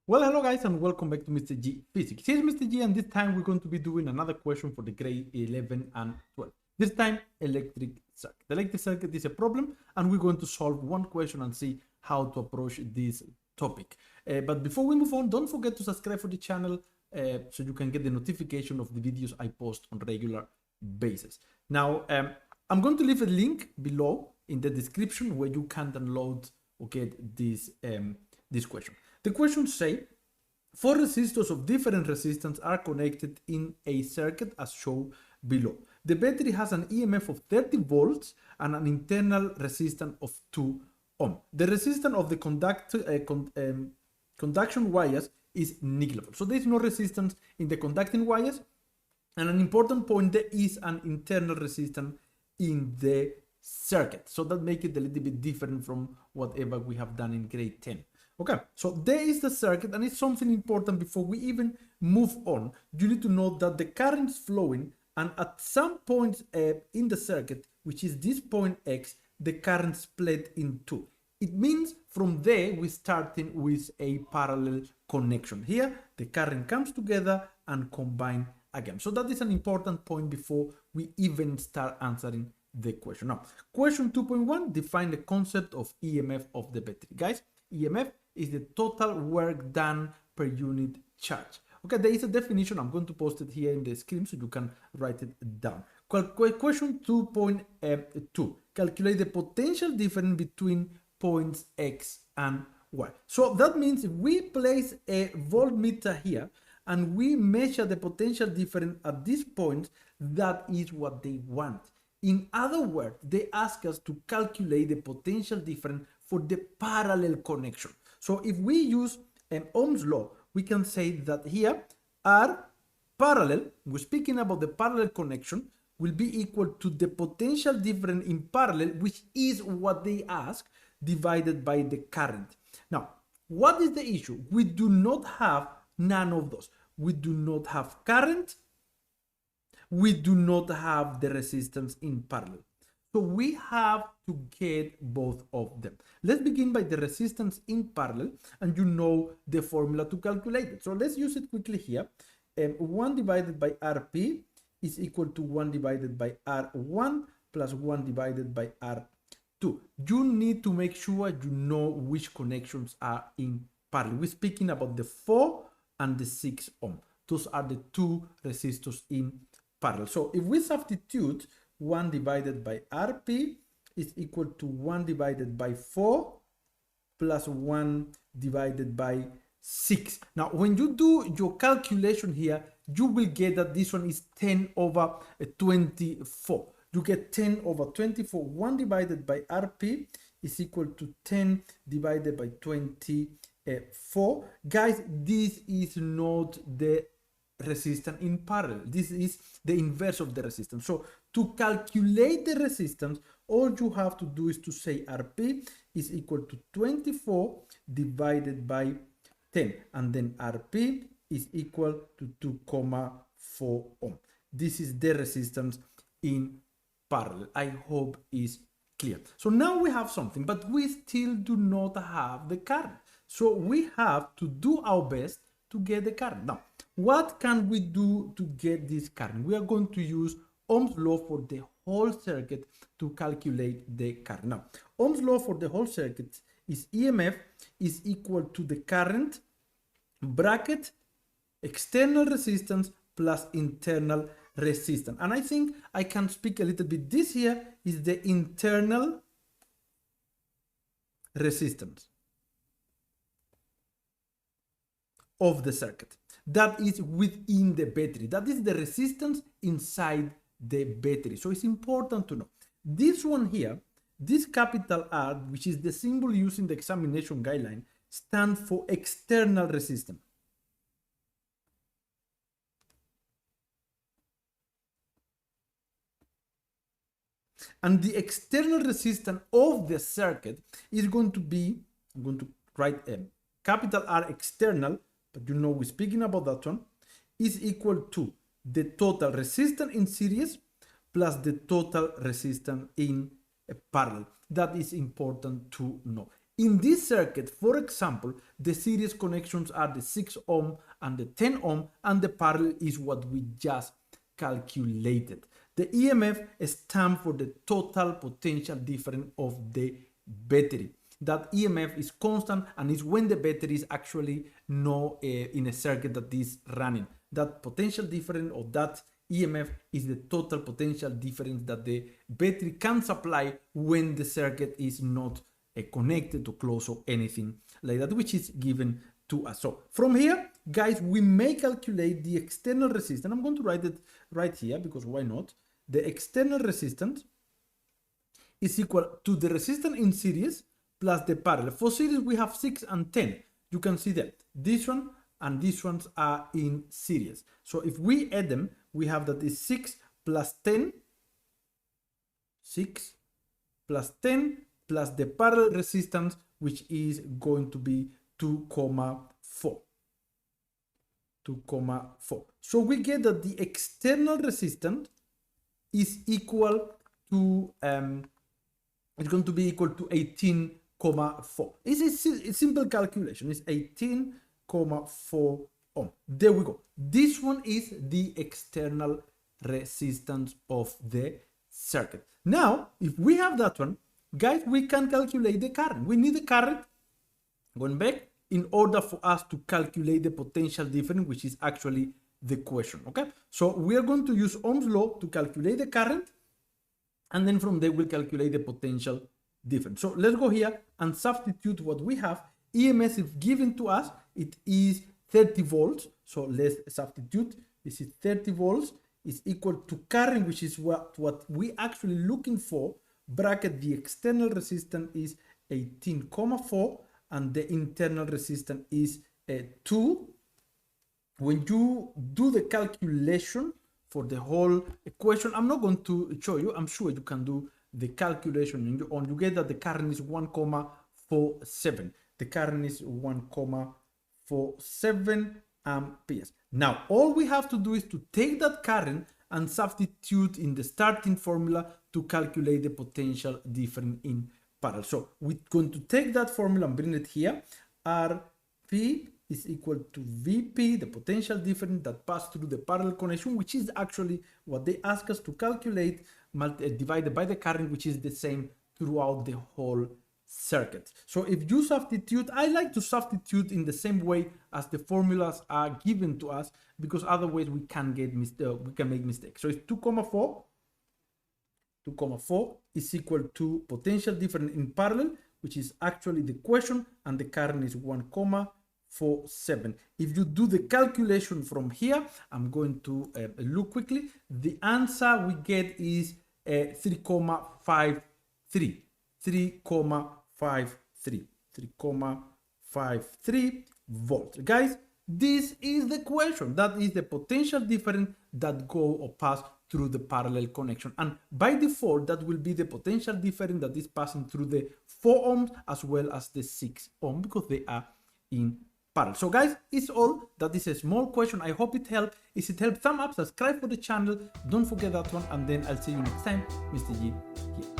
Well, hello guys and welcome back to Mr. G Physics. Here's Mr. G and this time we're going to be doing another question for the grade 11 and 12. This time, electric circuit. The electric circuit is a problem and we're going to solve one question and see how to approach this topic. But before we move on, don't forget to subscribe for the channel so you can get the notification of the videos I post on regular basis. Now, I'm going to leave a link below in the description where you can download or get this question. The questions say, 4 resistors of different resistance are connected in a circuit as shown below. The battery has an EMF of 30 volts and an internal resistance of 2 ohm. The resistance of the conduction wires is negligible. So there is no resistance in the conducting wires. And an important point, there is an internal resistance in the circuit. So that makes it a little bit different from whatever we have done in grade 10. Okay, so there is the circuit, and it's something important before we even move on. You need to know that the current is flowing, and at some point in the circuit, which is this point X, the current split in two. It means from there we're starting with a parallel connection. Here, the current comes together and combine again. So that is an important point before we even start answering the question. Now, question 2.1, define the concept of EMF of the battery. Guys, EMF is the total work done per unit charge. Okay, there is a definition. I'm going to post it here in the screen so you can write it down. Question 2.2. Calculate the potential difference between points X and Y. So that means if we place a voltmeter here and we measure the potential difference at this point, that is what they want. In other words, they ask us to calculate the potential difference for the parallel connection. So if we use Ohm's law, we can say that here R parallel, we're speaking about the parallel connection, will be equal to the potential difference in parallel, which is what they ask, divided by the current. Now, what is the issue? We do not have none of those. We do not have current. We do not have the resistance in parallel. So we have to get both of them. Let's begin by the resistance in parallel, and you know the formula to calculate it. So let's use it quickly here. 1 divided by Rp is equal to 1 divided by R1 plus 1 divided by R2. You need to make sure you know which connections are in parallel. We're speaking about the 4 and the 6 ohm. Those are the two resistors in parallel. So if we substitute 1 divided by Rp is equal to 1 divided by 4 plus 1 divided by 6. Now, when you do your calculation here, you will get that this one is 10 over 24. You get 10 over 24. 1 divided by Rp is equal to 10 divided by 24. Guys, this is not the resistance in parallel. This is the inverse of the resistance. So to calculate the resistance, all you have to do is to say Rp is equal to 24 divided by 10, and then Rp is equal to 2,4 ohm. This is the resistance in parallel. I hope is clear. So now we have something, but we still do not have the current. So we have to do our best to get the current. Now, what can we do to get this current? We are going to use Ohm's law for the whole circuit to calculate the current. Now, Ohm's law for the whole circuit is EMF is equal to the current bracket external resistance plus internal resistance. And I think I can speak a little bit. This here is the internal resistance of the circuit. That is within the battery. That is the resistance inside the battery. So it's important to know. This one here, this capital R, which is the symbol used in the examination guideline, stands for external resistance. And the external resistance of the circuit is going to be, I'm going to write capital R external, but you know we're speaking about that one, is equal to the total resistance in series plus the total resistance in parallel. That is important to know. In this circuit, for example, the series connections are the 6 ohm and the 10 ohm, and the parallel is what we just calculated. The EMF stands for the total potential difference of the battery. That EMF is constant and is when the battery is actually not in a circuit that is running. That potential difference of that EMF is the total potential difference that the battery can supply when the circuit is not connected to close or anything like that, which is given to us. So from here, guys, we may calculate the external resistance. I'm going to write it right here because why not? The external resistance is equal to the resistance in series plus the parallel. For series, we have 6 and 10. You can see that this one and these ones are in series. So if we add them, we have that is 6 plus 10, 6 plus 10 plus the parallel resistance, which is going to be 2,4. 2,4. So we get that the external resistance is equal to it's going to be equal to 18,4. It's a simple calculation. It's 18,4 ohm. There we go. This one is the external resistance of the circuit. Now, if we have that one, guys, we can calculate the current. We need the current, going back, in order for us to calculate the potential difference, which is actually the question, okay? So we are going to use Ohm's law to calculate the current, and then from there we'll calculate the potential difference. So let's go here and substitute what we have. EMF is given to us, it is 30 volts. So let's substitute. This is 30 volts is equal to current, which is what we actually looking for. Bracket, the external resistance is 18,4 and the internal resistance is 2. When you do the calculation for the whole equation, I'm not going to show you, I'm sure you can do the calculation on your own. You get that the current is 1,47. The current is 1,47 amperes. Now, all we have to do is to take that current and substitute in the starting formula to calculate the potential difference in parallel. So we're going to take that formula and bring it here. Rp is equal to Vp, the potential difference that passed through the parallel connection, which is actually what they ask us to calculate, divided by the current, which is the same throughout the whole circuit. So if you substitute, I like to substitute in the same way as the formulas are given to us, because otherwise we can make mistakes. So it's 2,4. 2,4 is equal to potential difference in parallel, which is actually the question, and the current is 1,47. If you do the calculation from here, I'm going to look quickly. The answer we get is 3,53. 3,53 volts. Guys, this is the question. That is the potential difference that go or pass through the parallel connection. And by default, that will be the potential difference that is passing through the 4 ohms as well as the 6 ohm, because they are in parallel. So guys, it's all. That is a small question. I hope it helped. If it helped, thumb up, subscribe for the channel. Don't forget that one. And then I'll see you next time. Mr. G here.